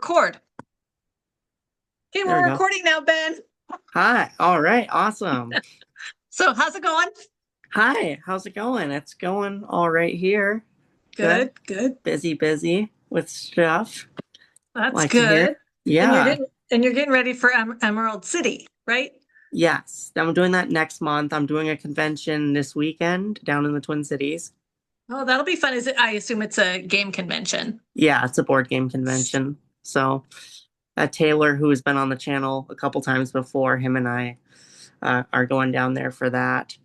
record. Okay, There we we're go. recording now, Ben. Hi. All right. Awesome. So, how's it going? Hi. How's it going? It's going all right here. Good. Good, good. Busy, busy with stuff. That's Like to hear. good. And you're Yeah. getting ready for Emerald City, right? Yes. I'm doing that next month. I'm doing a convention this weekend down in the Twin Cities. Oh, that'll be fun. Is it? I assume it's a game convention. Yeah, it's a board game convention. So, Taylor, who has been on the channel a couple times before, him and I are going down there for that.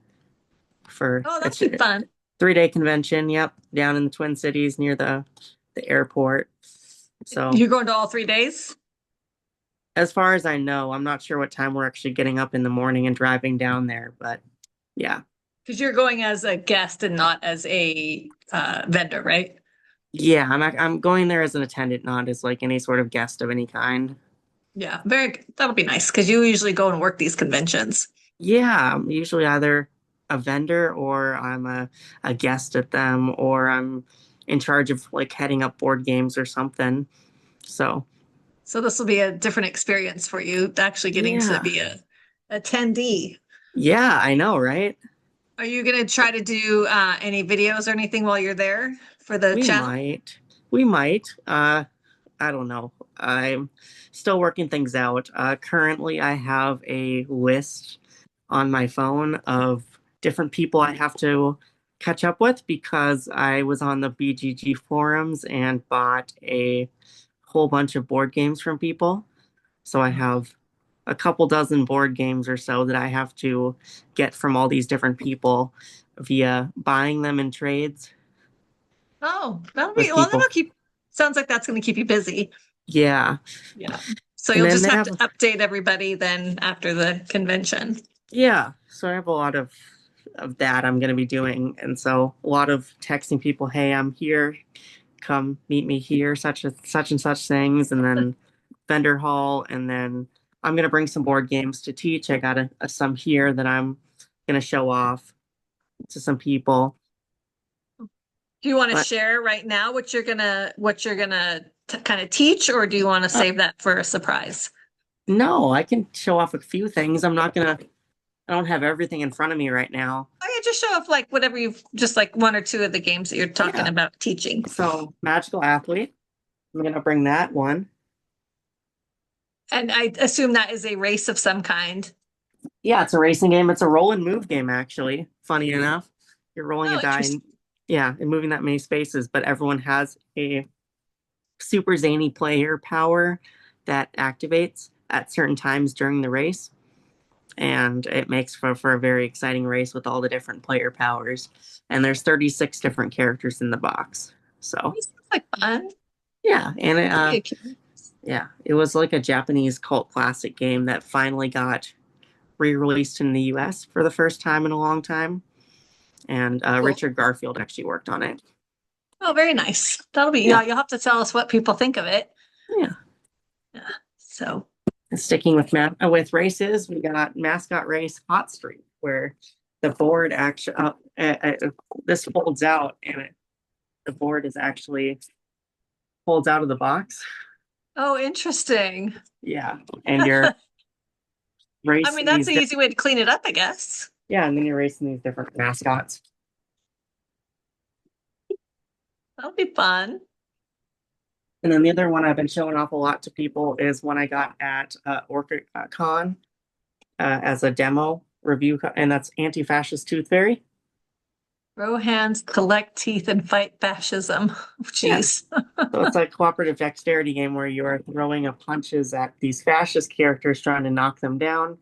For Oh, that'll it's be a fun. 3 day convention. Yep, down in the Twin Cities near the airport. So You're going to all 3 days? as far as I know, I'm not sure what time we're actually getting up in the morning and driving down there, but yeah. Because you're going as a guest and not as a vendor, right? Yeah, I'm going there as an attendant, not as like any sort of guest of any kind. Yeah, very good. That'll be nice because you usually go and work these conventions. Yeah, I'm usually either a vendor or I'm a guest at them or I'm in charge of like heading up board games or something. So, So this will be a different experience for you, actually getting to yeah. be a attendee. Yeah, I know, right? Are you going to try to do any videos or anything while you're there for the We channel? might. We might. I don't know. I'm still working things out. Currently, I have a list on my phone of different people I have to catch up with because I was on the BGG forums and bought a whole bunch of board games from people. So I have a couple dozen board games or so that I have to get from all these different people via buying them in trades Oh, that'll be, with well, people. that'll keep, sounds like that's going to keep you busy. Yeah. Yeah. So And you'll then just they have to have update everybody then after the convention. Yeah, so I have a lot of that I'm going to be doing, and so a lot of texting people, "Hey, I'm here. Come meet me here." Such and such things, and then vendor hall, and then I'm going to bring some board games to teach. I got some here that I'm going to show off to some people. Do you want to But share right now what you're gonna kind of teach, or do you want to uh, save that for a surprise? no, I can show off a few things. I'm not gonna. I don't have everything in front of me right now. Oh yeah, just show off like whatever you've just like one or two of the games that you're talking Yeah. about teaching. So magical athlete. I'm going to bring that one. And I assume that is a race of some kind. Yeah, it's a racing game. It's a roll and move game, actually. Funny enough, you're rolling a Oh, die interesting. and yeah, and moving that many spaces, but everyone has a super zany player power that activates at certain times during the race. And it makes for a very exciting race with all the different player powers. And there's 36 different characters in the box. So This sounds like fun. yeah, and That'll be a cute. yeah, it was like a Japanese cult classic game that finally got re-released in the US for the first time in a long time. And Cool. Richard Garfield actually worked on it. Oh, very nice. That'll be, Yeah, yeah, you'll have to tell us what people think of it. yeah. Yeah. So, And sticking with races, we got mascot race Hot Streak, where the board actually this folds out and the board is actually folds out of the box. oh, interesting. Yeah, and you're I mean, racing that's these an easy different way to clean it up, I guess. yeah, and then you're racing these different mascots. That'll be fun. And then the other one I've been showing off a lot to people is one I got at Orchid Con as a demo review, and that's Anti-Fascist Tooth Fairy. Grow hands, collect teeth, and fight fascism. Yeah, Jeez. so it's a cooperative dexterity game where you are throwing a punches at these fascist characters, trying to knock them down,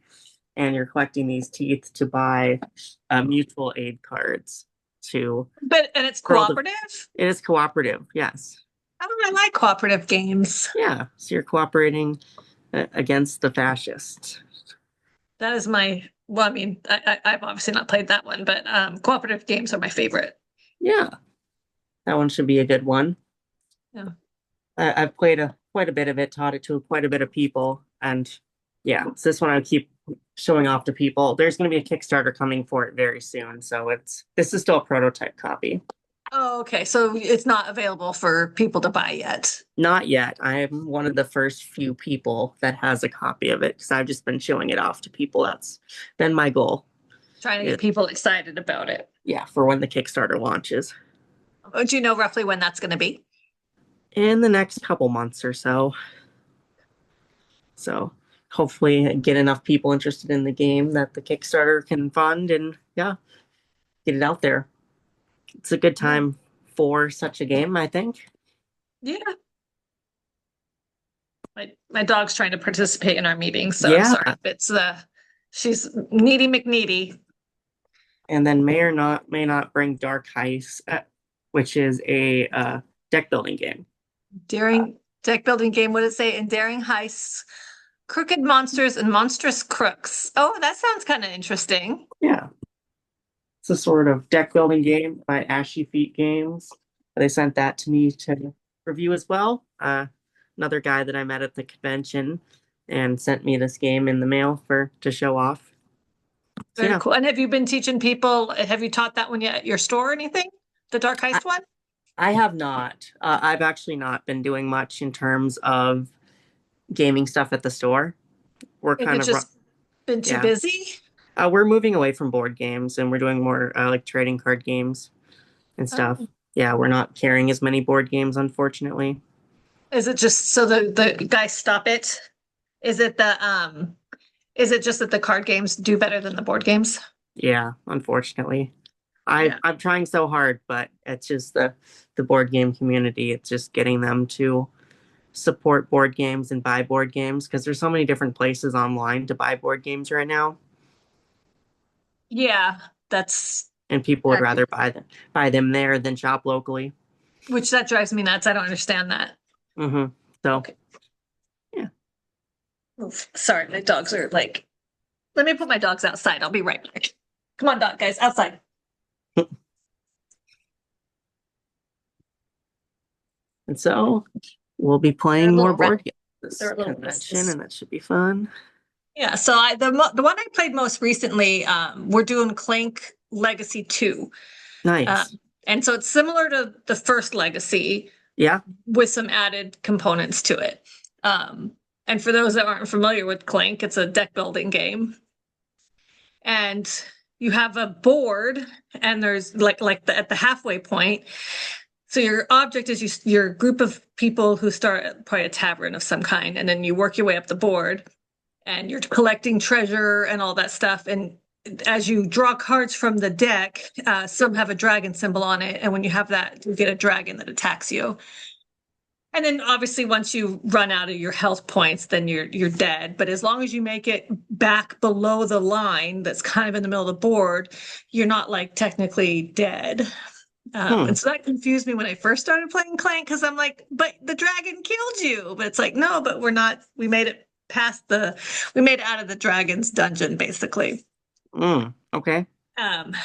and you're collecting these teeth to buy mutual aid cards to But, and it's for all the. cooperative? It is cooperative, yes. How do I like cooperative games? Yeah, so you're cooperating against the fascists. That is my, well, I mean, I've obviously not played that one, but cooperative games are my favorite. Yeah, that one should be a good one. Yeah. I've played quite a bit of it, taught it to quite a bit of people, and yeah, it's this one I keep showing off to people. There's going to be a Kickstarter coming for it very soon, so this is still a prototype copy. Oh, okay. So it's not available for people to buy yet. Not yet. I am one of the first few people that has a copy of it because I've just been showing it off to people. That's been my goal. Trying to get It, people excited about it. yeah, for when the Kickstarter launches Do you know roughly when that's going to be? in the next couple months or so. So hopefully get enough people interested in the game that the Kickstarter can fund and yeah, get it out there. It's a good Yeah. time for such a game, I think. Yeah. My dog's trying to participate in our meeting, so I'm Yeah, sorry. It's she's needy McNeedy. and then may not bring Dark Heist, which is a deck building game. Uh, Daring deck building game, what did it say? Endearing heists, crooked monsters, and monstrous crooks. Oh, that sounds kind of interesting. yeah, it's a sort of deck building game by Ashy Feet Games. They sent that to me to review as well. Another guy that I met at the convention and sent me this game in the mail for to show off. So Very yeah, cool. And have you been teaching people? Have you taught that one yet at your store or anything? The Dark I, Heist one? I have not. I've actually not been doing much in terms of gaming stuff at the store. We're If kind it's of just been too yeah. busy? We're moving away from board games and we're doing more like trading card games and stuff. Oh. Yeah, we're not carrying as many board games, unfortunately. Is it just so the guys stop it? Is it the is it just that the card games do better than the board games? Yeah, unfortunately. Yeah. I'm trying so hard, but it's just the board game community. It's just getting them to support board games and buy board games because there's so many different places online to buy board games right now, Yeah, that's and people would that, rather buy them there than shop locally. which that drives me nuts. I don't understand that. So Okay. yeah. Oof. Sorry, my dogs are like, let me put my dogs outside. I'll be right back. Come on, dog guys, outside. And so we'll be They're a playing more little board games they're this a little convention, restless. and that should be fun. Yeah, so the one I played most recently, we're doing Clank Legacy 2. Nice. Um, and so it's similar to the first Legacy Yeah. with some added components to it. Um, and for those that aren't familiar with Clank, it's a deck building game. And you have a board, and there's at the halfway point. So your object is your group of people who start at probably a tavern of some kind, and then you work your way up the board, and you're collecting treasure and all that stuff. And as you draw cards from the deck, some have a dragon symbol on it, and when you have that, you get a dragon that attacks you. And then obviously once you run out of your health points, then you're dead. But as long as you make it back below the line that's kind of in the middle of the board, you're not like technically dead. Hmm. And so that confused me when I first started playing Clank because I'm like, but the dragon killed you. But it's like, no, but we're not, we made it out of the dragon's dungeon basically. Okay. Um,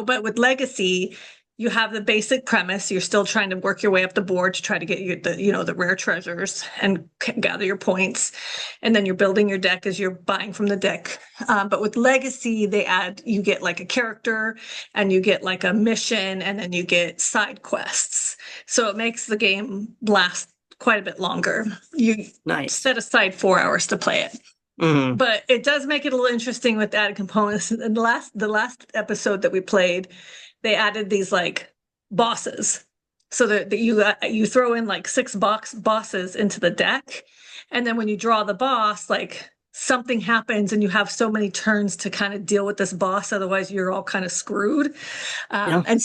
but with Legacy, you have the basic premise. You're still trying to work your way up the board to try to get the rare treasures and gather your points, and then you're building your deck as you're buying from the deck. But with Legacy, you get like a character, and you get like a mission, and then you get side quests. So it makes the game last quite a bit longer. You Nice. set aside 4 hours to play it. Hmm. But it does make it a little interesting with added components. In the last episode that we played, they added these like bosses, so that you throw in like six bosses into the deck, and then when you draw the boss, like something happens, and you have so many turns to kind of deal with this boss. Otherwise, you're all kind of screwed. Yeah. And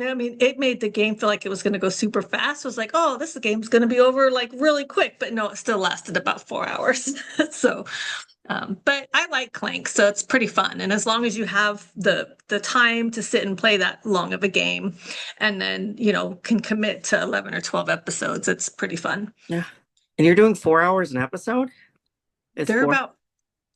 I mean, it made the game feel like it was going to go super fast. It was like, oh, this game's going to be over like really quick, but no, it still lasted about 4 hours. So but I like Clank, so it's pretty fun. And as long as you have the time to sit and play that long of a game, and then can commit to 11 or 12 episodes, it's pretty fun. Yeah. And you're doing 4 hours an episode? It's They're four. about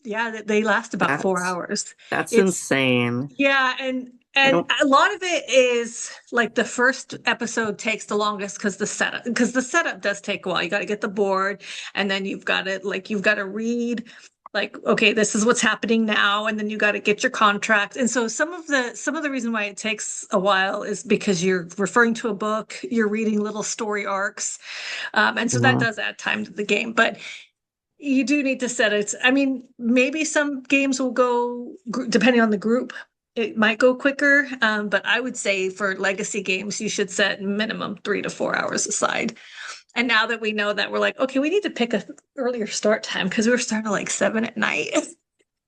Yeah, they last about four That's hours. that's It's insane. Yeah, and I and don't. a lot of it is like the first episode takes the longest because the setup does take a while. You got to get the board, and then you've got to read like, okay, this is what's happening now, and then you got to get your contract. And so some of the reason why it takes a while is because you're referring to a book, you're reading little story arcs, and so that Mhm. does add time to the game. But you do need to set it. I mean, maybe some games will go depending on the group. It might go quicker, but I would say for legacy games, you should set minimum 3 to 4 hours aside. And now that we know that, we're like, okay, we need to pick a earlier start time because we were starting at like 7 at night.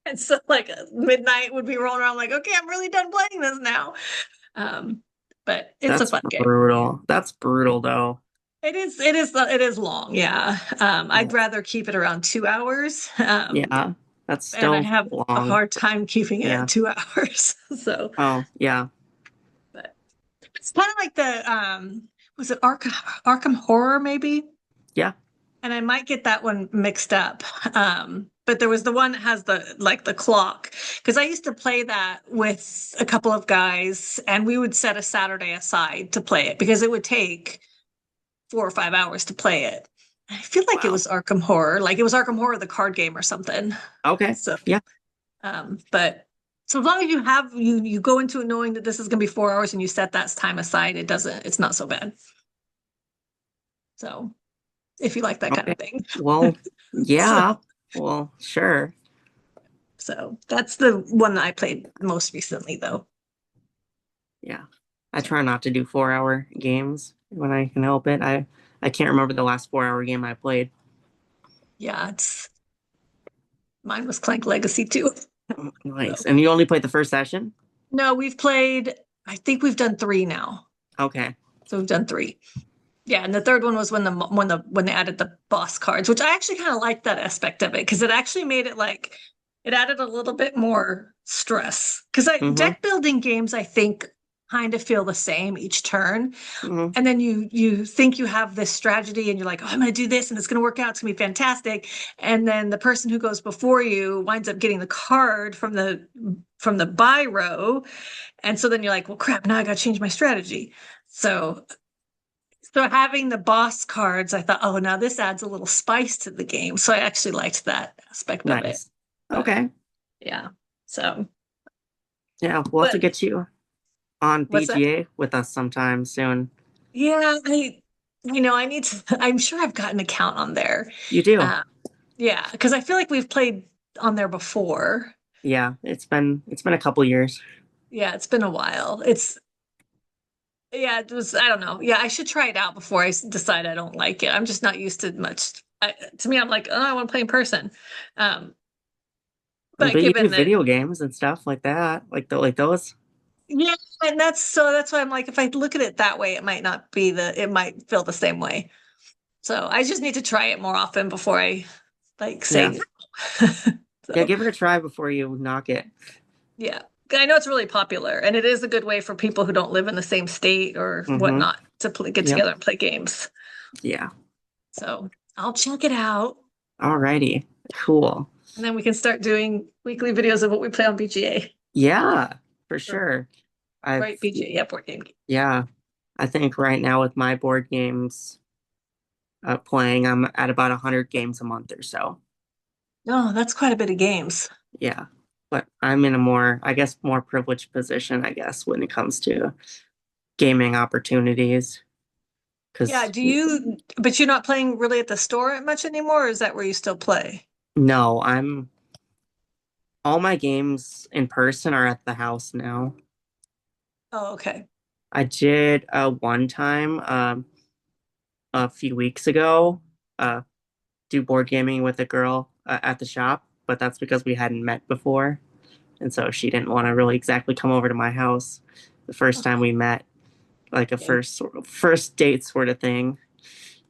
And so like midnight would be rolling around like, okay, I'm really done playing this now. Um, but it's a That's fun game. brutal. That's brutal, though. It is long, yeah. I'd Yeah. rather keep it around 2 hours. Yeah. That's And I still have a long. hard time keeping it at Yeah. 2 hours. So, Oh, yeah. but it's kind of like the was it Arkham Horror maybe? Yeah. And I might get that one mixed up. But there was the one that has the clock because I used to play that with a couple of guys, and we would set a Saturday aside to play it because it would take 4 or 5 hours to play it. I feel like it Wow. was Arkham Horror, like it was Arkham Horror, the card game or something. Okay. So, Yeah. but so as long as you go into it knowing that this is going to be 4 hours and you set that time aside, it's not so bad. So if you like that kind Okay. of thing. Well, So, yeah. Well, sure. so that's the one that I played most recently though. Yeah. I So try not to do 4 hour games when I can help it. I can't remember the last 4 hour game I played. yeah, it's mine was Clank Legacy too. Nice. So And you only played the first session? no, I think we've done three now. Okay. So we've done three. Yeah, and the third one was when they added the boss cards, which I actually kind of liked that aspect of it because it actually made it like it added a little bit more stress. Because Mm-hmm. deck building games, I think, kind of feel the same each turn, Mm-hmm. and then you think you have this strategy, and you're like, oh, I'm going to do this, and it's going to work out. It's going to be fantastic. And then the person who goes before you winds up getting the card from the buy row, and so then you're like, well, crap, now I got to change my strategy. So having the boss cards, I thought, oh, now this adds a little spice to the game. So I actually liked that aspect of it. Nice. But Okay. yeah. So, Yeah, we'll have to but get you on what's that? BGA with us sometime soon. Yeah, I need to, I'm sure I've got an account on there. You do. Uh, yeah, because I feel like we've played on there before. Yeah, it's been a couple years. Yeah, it's been a while. Yeah, I don't know. Yeah, I should try it out before I decide I don't like it. I'm just not used to much. To me, I'm like, oh, I want to play in person. Um, but But you do given that video games and stuff like that, like those. Yeah, and that's why I'm like, if I look at it that way, it might feel the same way. So I just need to try it more often before I like Yeah. say Yeah, so give it a try before you knock it. yeah. I know it's really popular and it is a good way for people who don't live in the same state or Mm-hmm. whatnot to get Yep. together and play games. Yeah. So I'll check it out Alrighty. Cool. and then we can start doing weekly videos of what we play on BGA. Yeah, for Or sure. I've right, BGA, yeah, board game. yeah. I think right now with my board games playing, I'm at about 100 games a month or so. No, that's quite a bit of games. Yeah. But I'm in a more, I guess, more privileged position, I guess, when it comes to gaming opportunities. Yeah, Because but you're not playing really at the store much anymore, or is that where you still play? no, all my games in person are at the house now. Oh, okay. I did one time a few weeks ago uh, do board gaming with a girl at the shop, but that's because we hadn't met before. And so she didn't want to really exactly come over to my house the first time Okay. we met, like a Okay. first date sort of thing,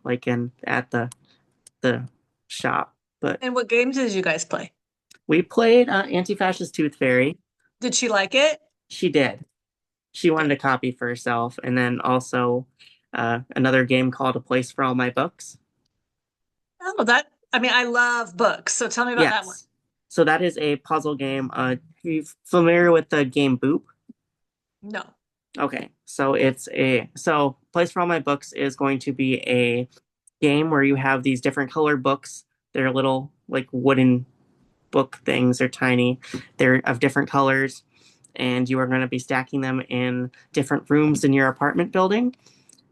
like in at the shop. But And what games did you guys play? we played Anti-Fascist Tooth Fairy. Did she like it? She did. She wanted Good. a copy for herself, and then also another game called A Place for All My Books. Oh, I mean, I love books, so tell me about that one. Yes. So that is a puzzle game. Are you familiar with the game Boop? No. Okay. So Place for All My Books is going to be a game where you have these different colored books. They're little like wooden. book things are tiny. They're of different colors, and you are going to be stacking them in different rooms in your apartment building.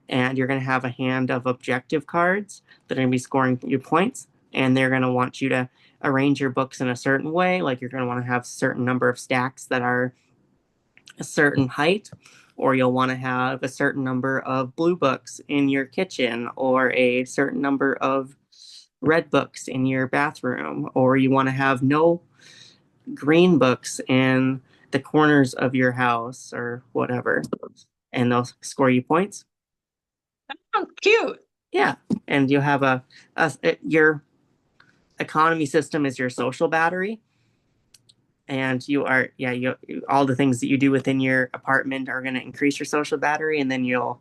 And you're going to have a hand of objective cards that are going to be scoring your points, and they're going to want you to arrange your books in a certain way. Like you're going to want to have a certain number of stacks that are a certain height, or you'll want to have a certain number of blue books in your kitchen, or a certain number of red books in your bathroom, or you want to have no green books in the corners of your house or whatever, and they'll score you points. Oh, cute. Yeah, and you have your economy system is your social battery, and you are yeah you all the things that you do within your apartment are going to increase your social battery, and then you'll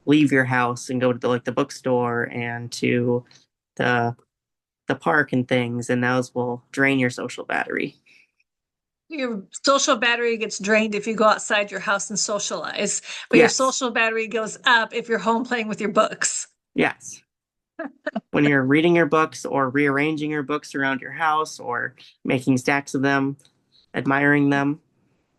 leave your house and go to the bookstore and to the the park and things, and those will drain your social battery. Your social battery gets drained if you go outside your house and socialize, but your Yes, social battery goes up if you're home playing with your books. yes. When you're reading your books or rearranging your books around your house or making stacks of them, admiring them.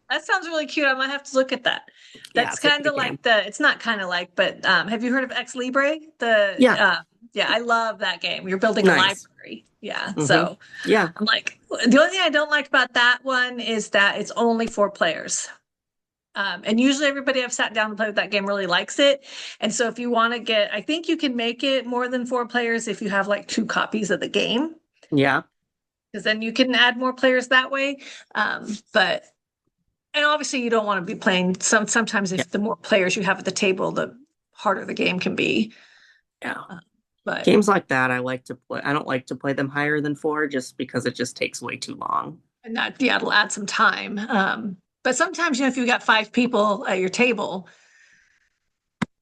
That sounds really cute. I might have to look at that. Yeah, That's it's a kind great of game. like it's not kind of like, but have you heard of Ex Libre? Yeah, Yeah, I love that game. You're building a nice. library. Yeah. Hmm. So Yeah, I'm like, the only thing I don't like about that one is that it's only 4 players. And usually everybody I've sat down and played with that game really likes it. And so if you want to get, I think you can make it more than 4 players if you have like 2 copies of the game, yeah, because then you can add more players that way. But and obviously you don't want to be playing sometimes yeah, if the more players you have at the table, the harder the game can be. yeah. Uh, but Games like that, I like to play. I don't like to play them higher than four just because it just takes way too long. and that yeah, it'll add some time. But sometimes, if you got 5 people at your table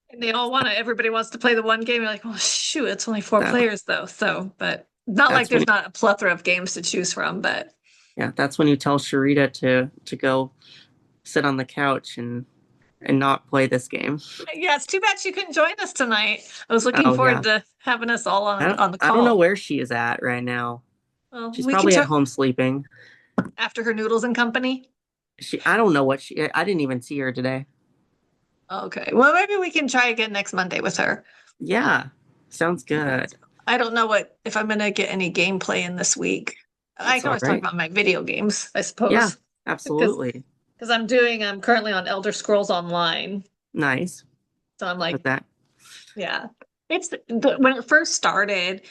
and they all want to, everybody wants to play the one game, you're like, well, shoot, it's only four That players though. So, but not like that's when there's not a plethora of games to choose from, but yeah, that's when you tell Sharita to go sit on the couch and not play this game. yeah, it's too bad she couldn't join us tonight. I was looking Oh forward yeah. to having us all on the I don't know call. where she is at right now. Well, She's we can probably at talk home sleeping. after her noodles and company. I don't know what I didn't even see her today. Okay. Well, maybe we can try again next Monday with her. Yeah. Sounds good. I don't know what if I'm gonna get any gameplay in this week. I That's can all always talk right. about my video games, I Yeah, suppose, because absolutely. I'm currently on Elder Scrolls Online. Nice. So I'm With like, that. yeah. When it first started,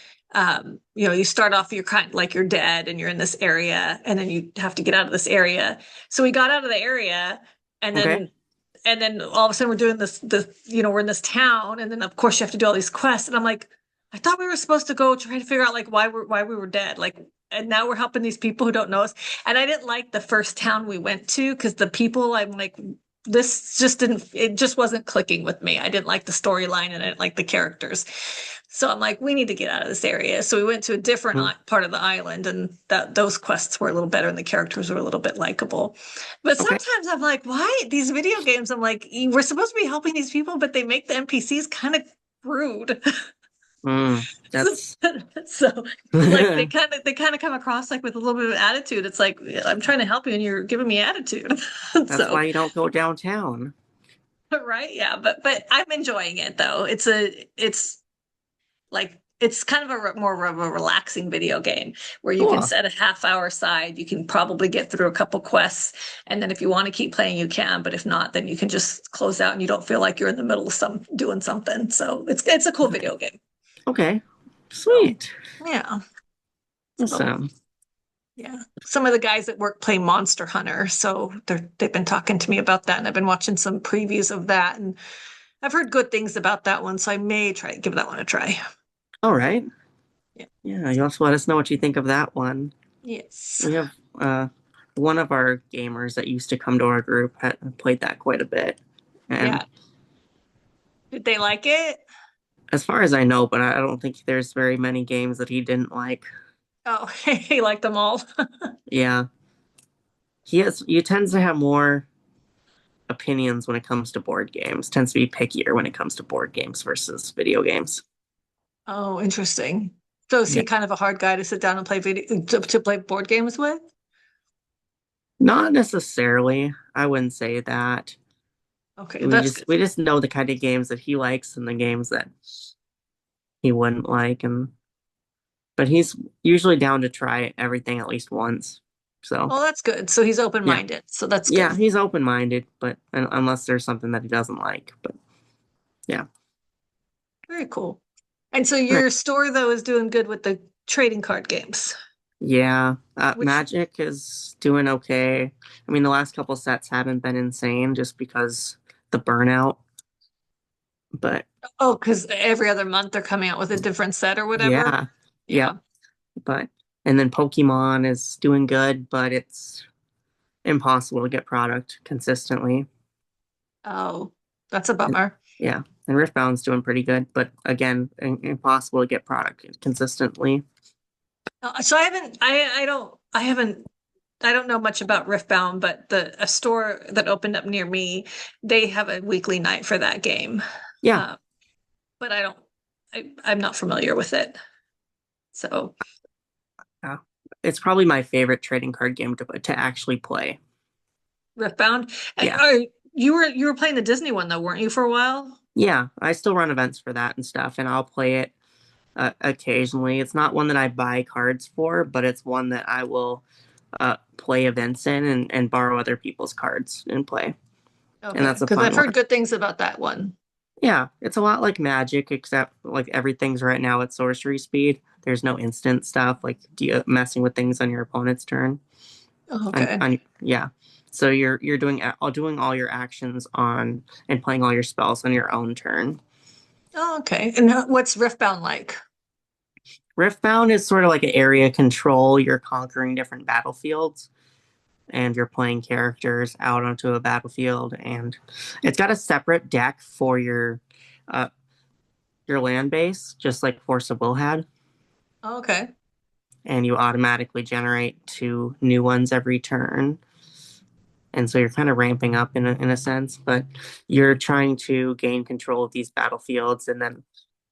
you start off you're kind like you're dead and you're in this area, and then you have to get out of this area. So we got out of the area, and Okay. then all of a sudden we're doing we're in this town, and then of course you have to do all these quests, and I'm like, I thought we were supposed to go try to figure out like why we were dead, like, and now we're helping these people who don't know us. And I didn't like the first town we went to because the people, I'm like, this just didn't, it just wasn't clicking with me. I didn't like the storyline and I didn't like the characters. So I'm like, we need to get out of this area. So we went to a different Mhm. part of the island, and those quests were a little better and the characters were a little bit likable. But Okay. sometimes I'm like, why these video games? I'm like, we're supposed to be helping these people, but they make the NPCs kind of rude. That's So like they that's kind of come across like with a little bit of attitude. It's like, I'm trying to help you and you're giving me attitude. So why you don't go downtown. right, yeah, but I'm enjoying it though. It's like it's kind of more of a relaxing video game where you can Cool. set a half hour aside. You can probably get through a couple quests, and then if you want to keep playing, you can. But if not, then you can just close out, and you don't feel like you're in the middle of doing something. So it's a cool video game. Okay. So Sweet. yeah. So Awesome. yeah. Some of the guys at work play Monster Hunter, so they've been talking to me about that, and I've been watching some previews of that, and I've heard good things about that one, so I may try to give that one a try. All right. Yeah. Yeah, you also let us know what you think of that one. Yes. We have one of our gamers that used to come to our group had played that quite a bit. And Yeah. Did they like it? as far as I know, but I don't think there's very many games that he didn't like. Oh, he liked them all. Yeah. He tends to have more opinions when it comes to board games, tends to be pickier when it comes to board games versus video games. Oh, interesting. So is he Yeah, kind of a hard guy to sit down and play to play board games with? not necessarily. I wouldn't say that. Okay, We that's just good. we just know the kind of games that he likes and the games that he wouldn't like, and but he's usually down to try everything at least once. So Well, that's good. So he's yeah, open-minded. So that's yeah, good. he's open minded, but unless there's something that he doesn't like, but yeah, Very cool. And so right, your store though is doing good with the trading card games, yeah. which Magic is doing okay. I mean, the last couple sets haven't been insane just because the burnout, but oh, because every other month they're coming out with a different set or whatever. yeah, Yeah. yep. But and then Pokemon is doing good, but it's impossible to get product consistently. Oh, that's a And, bummer. yeah, and Riftbound's doing pretty good, but again, impossible to get product consistently. So I don't know much about Riftbound, but the a store that opened up near me, they have a weekly night for that game. Yeah, Uh, but I'm not familiar with it. So yeah. It's probably my favorite trading card game to actually play. Riftbound, Yeah, you were playing the Disney one though, weren't you for a while? yeah. I still run events for that and stuff, and I'll play it occasionally. It's not one that I buy cards for, but it's one that I will play events in and borrow other people's cards and play. And Okay, that's a because I've fun one. heard good things about that one. Yeah, it's a lot like Magic, except like everything's right now at sorcery speed. There's no instant stuff like messing with things on your opponent's turn. Oh, okay. Yeah, so you're doing all your actions on and playing all your spells on your own turn. Oh, okay. And what's Riftbound like? Riftbound is sort of like an area control. You're conquering different battlefields and you're playing characters out onto a battlefield, and it's got a separate deck for uh, your land base, just like Force of Will had. Oh, okay. And you automatically generate two new ones every turn. And so you're kind of ramping up in a sense, but you're trying to gain control of these battlefields and then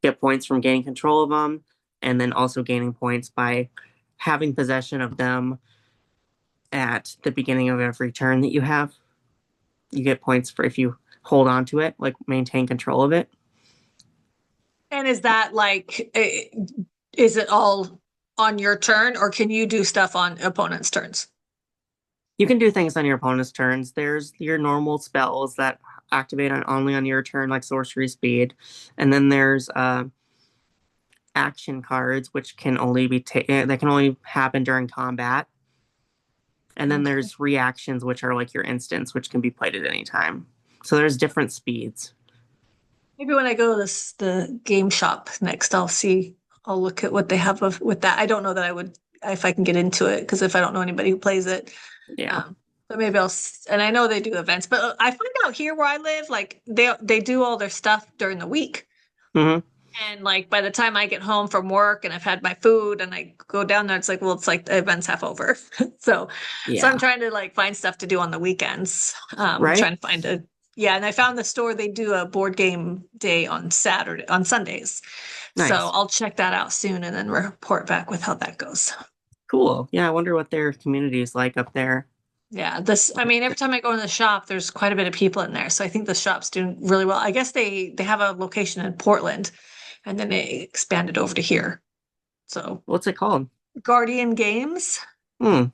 get points from gaining control of them, and then also gaining points by having possession of them at the beginning of every turn that you have. You get points for if you hold on to it, like maintain control of it. And is that like, is it all on your turn, or can you do stuff on opponents' turns? You can do things on your opponent's turns. There's your normal spells that activate only on your turn, like sorcery speed, and then there's action cards, which can only that can only happen during combat. And then Okay. there's reactions, which are like your instants, which can be played at any time. So there's different speeds. Maybe when I go to the game shop next, I'll look at what they have with that. I don't know that I would, if I can get into it, because if I don't know anybody who plays it, Yeah. but maybe and I know they do events, but I find out here where I live, like they do all their stuff during the week. Hmm. And like by the time I get home from work and I've had my food and I go down there, it's like, well, it's like the event's half over. So, so I'm Yeah. trying to like find stuff to do on the weekends. Right. Trying to find yeah. And I found the store, they do a board game day on Sundays. So Nice. I'll check that out soon and then report back with how that goes. Cool. Yeah. I wonder what their community is like up there. Yeah, I mean, every time I go in the shop, there's quite a bit of people in there. So I think the shop's doing really well. I guess they have a location in Portland and then they expanded over to here. So What's it called? Guardian Games. Hmm.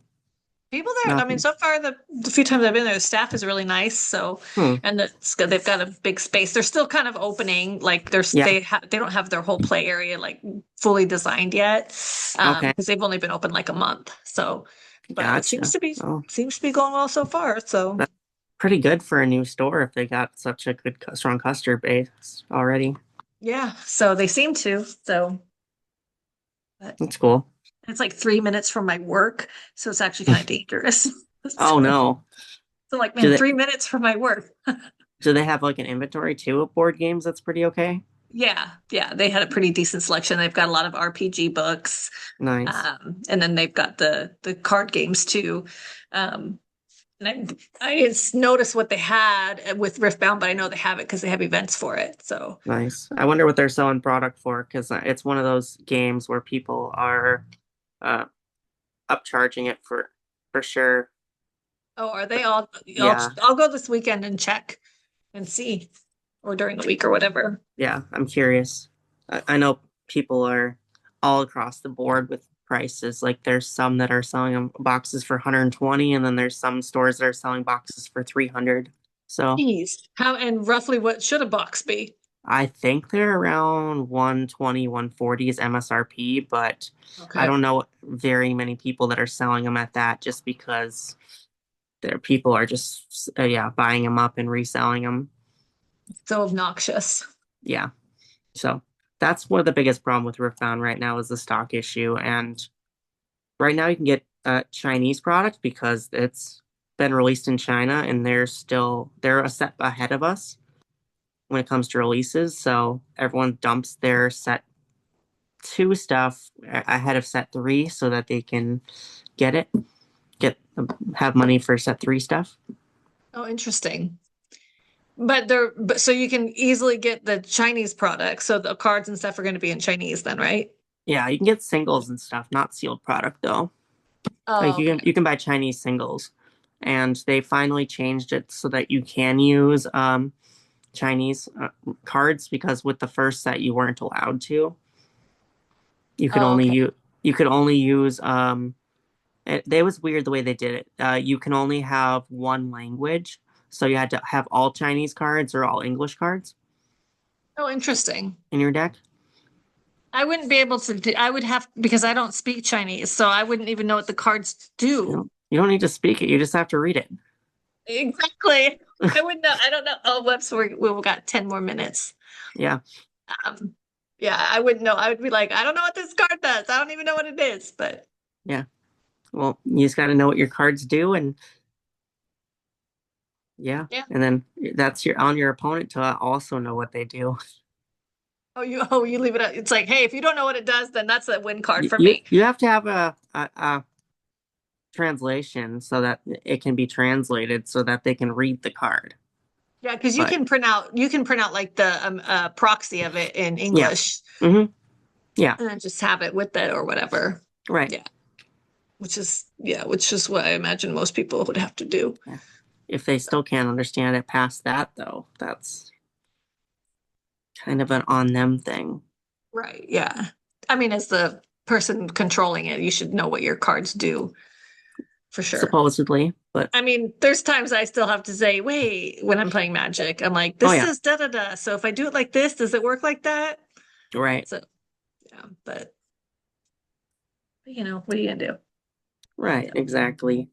People there, I mean, Nothing. so far the few times I've been there, the staff is really nice. So, Hmm. and they've got a big space. They're still kind of opening, like Yeah. they don't have their whole play area like fully designed yet, Okay. because they've only been open like a month. So, but it Gotcha. Oh, seems to be going well so far. So, that's pretty good for a new store if they got such a good, strong customer base already. yeah, so they seem to. So, but That's cool. it's like 3 minutes from my work, so it's actually kind of dangerous. Oh So, no. so like, Do man, they 3 minutes from my work. do they have like an inventory too of board games that's pretty okay? Yeah, yeah, they had a pretty decent selection. They've got a lot of RPG books, Nice. and then they've got the card games too. Um, And I just noticed what they had with Riftbound, but I know they have it because they have events for it. So, Nice. I wonder what they're selling product for because it's one of those games where people are uh, upcharging it for sure. oh, are they But all? yeah, I'll go this weekend and check and see, or during the week or whatever. yeah, I'm curious. I know people are all across the board with prices. Like there's some that are selling them boxes for 120, and then there's some stores that are selling boxes for 300. So Jeez. How and roughly what should a box be? I think they're around 120, 140 is MSRP, but I Okay. don't know very many people that are selling them at that just because their people are just yeah, buying them up and reselling them. So obnoxious. Yeah. So that's one of the biggest problem with Riftbound right now is the stock issue. And right now you can get a Chinese product because it's been released in China and they're a step ahead of us when it comes to releases. So everyone dumps their set two stuff ahead of set three so that they can get it, get have money for set three stuff. Oh, interesting. But so you can easily get the Chinese products. So the cards and stuff are going to be in Chinese then, right? Yeah, you can get singles and stuff, not sealed product though. Like Oh, okay. you can buy Chinese singles, and they finally changed it so that you can use Chinese cards because with the first set you weren't allowed to. You could Oh, only okay. use you could only use it was weird the way they did it. You can only have one language, so you had to have all Chinese cards or all English cards Oh, interesting. in your deck. I wouldn't be able to do, I would have, because I don't speak Chinese, so I wouldn't even know what the cards do. You don't need to speak it; you just have to read it. Exactly. I wouldn't know. I don't know. Oh, whoops, we've got 10 more minutes. Yeah, Um, yeah, I wouldn't know. I would be like, I don't know what this card does. I don't even know what it is, but yeah. Well, you just got to know what your cards do, and yeah, yeah. and then that's your on your opponent to also know what they do. Oh, you leave it at, it's like, hey, if you don't know what it does, then that's a win card You for you, me. you have to have a translation so that it can be translated so that they can read the card. Yeah, because But you can print out like the proxy of it in yeah, English hmm yeah, and then just have it with it or whatever. right. Yeah, which is what I imagine most people would have to do. Yeah. If they still can't understand it past that, though, that's kind of an on them thing, Right. Yeah. I mean, as the person controlling it, you should know what your cards do for sure. supposedly. But I mean, there's times I still have to say, wait, when I'm playing Magic, I'm like, oh this yeah, is da da da. So if I do it like this, does it work like that? right, So yeah, but what are you gonna do? right, Yeah. exactly.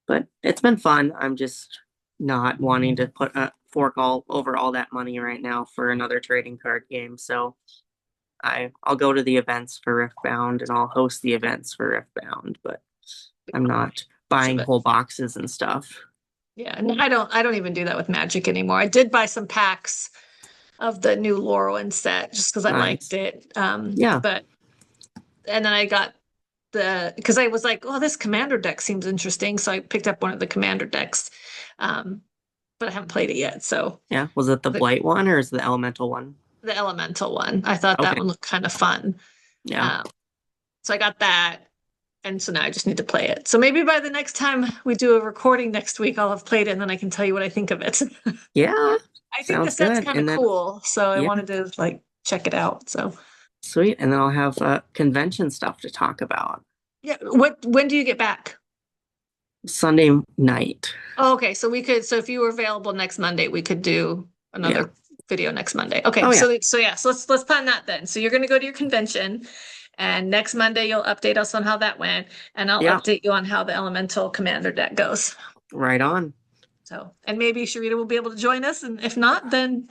But it's been fun. I'm just not wanting to put fork all over all that money right now for another trading card game. So I'll go to the events for Riftbound and I'll host the events for Riftbound, but I'm not buying But whole boxes and stuff. yeah, and I don't even do that with Magic anymore. I did buy some packs of the new Lorwyn set just because I liked Nice. it. Yeah. But and then I got because I was like, oh, this commander deck seems interesting. So I picked up one of the commander decks. Um, but I haven't played it yet. So Yeah. Was it the the, blight one or is it the elemental one? the elemental one, I thought that Okay. one looked kind of fun. Yeah. Um, so I got that. And so now I just need to play it. So maybe by the next time we do a recording next week, I'll have played it and then I can tell you what I think of it. Yeah. I think the Sounds set's good. kind of And then cool. So I yeah, wanted to like check it out. So sweet. And then I'll have convention stuff to talk about yeah. When do you get back? Sunday night. Oh, okay. So if you were available next Monday, we could do Yeah. another video next Monday. Okay. Oh yeah. So yeah, so let's plan that then. So you're gonna go to your convention and next Monday you'll update us on how that went, and I'll Yeah. update you on how the elemental commander deck goes. Right on. So and maybe Sharita will be able to join us, and if not, then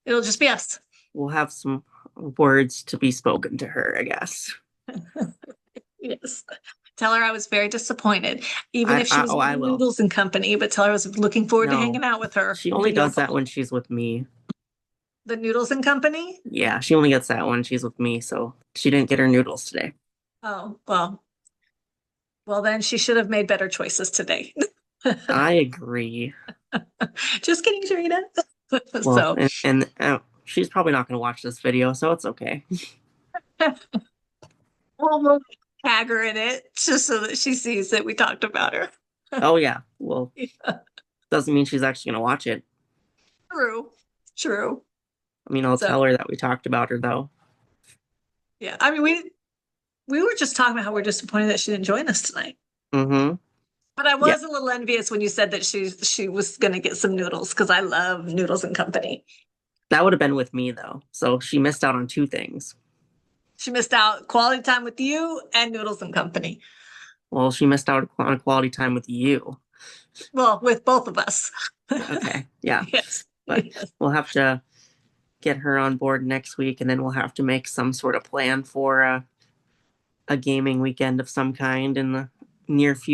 it'll just be us. We'll have some words to be spoken to her, I guess. Yes. Tell her I was very disappointed, even if she was with I will. Noodles and Company, but tell her I was looking forward to No. hanging out with her. She only does that when she's with me. The Noodles and Company? Yeah, she only gets that when she's with me, so she didn't get her noodles today. Oh, well, then she should have made better choices today. I agree. Just kidding, Sharita. Well, So and she's probably not going to watch this video, so it's okay. we'll tag her in it just so that she sees that we talked about her. Oh yeah. Well, Yeah, doesn't mean she's actually going to watch it. true. True. I mean, I'll So tell her that we talked about her though. yeah, I mean we were just talking about how we're disappointed that she didn't join us tonight. Mm-hmm. But I Yeah. was a little envious when you said that she was going to get some noodles because I love noodles and company. That would have been with me though. So she missed out on two things. She missed out quality time with you and noodles and company. Well, she missed out on quality time with you. Well, with both of us. Okay. Yeah. Yes. But Yes. we'll have to get her on board next week, and then we'll have to make some sort of plan for a gaming weekend of some kind in the nearish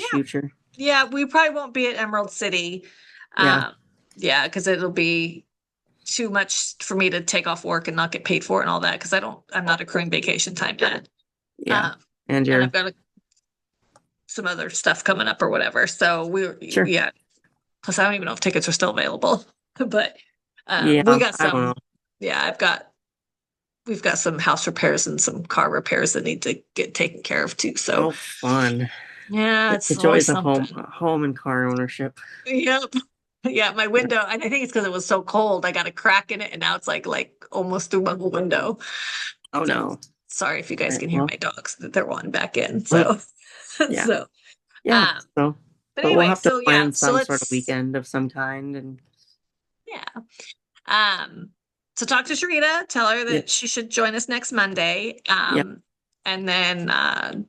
Yeah. future. Yeah, we probably won't be at Emerald City. Yeah. Um, yeah, because it'll be too much for me to take off work and not get paid for it and all that because I'm not accruing vacation time yet. Yeah. Um, And and I've you're got some other stuff coming up or whatever. So sure. yeah. Plus, I don't even know if tickets are still available, but Yeah. we got I don't know. some. Yeah, we've got some house repairs and some car repairs that need to get taken care of too. So Oh, fun. yeah, The it's always joys of something. home and car ownership. Yep. Yeah, my Yeah. window, and I think it's because it was so cold. I got a crack in it, and now it's like almost through my whole window. Oh So no. sorry if you All guys right. can hear Well, my dogs that they're wanting back in. mm, So yeah. so Yeah. um, So, but but we'll anyway, have to so yeah, plan so some sort of let's weekend of some kind, and yeah. So talk to Sharita, tell her yeah, that she should join us next Monday. yeah. And then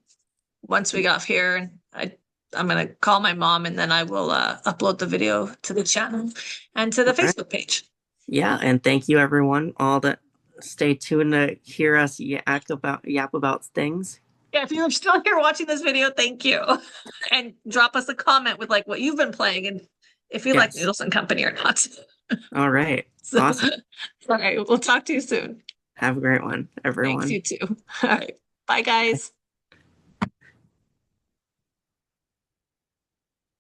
once we get off here, I'm gonna call my mom and then I will upload the video to the channel and to the All right. Facebook page. Yeah, and thank you everyone. All that stay tuned to hear us yap about things. Yeah, if you're still here watching this video, thank you. And drop us a comment with like what you've been playing and if you like Yes. Noodles and Company or not. All right. So, Awesome. all right, we'll talk to you soon. Have a great one, Thanks, everyone. you too. All right. Bye, guys.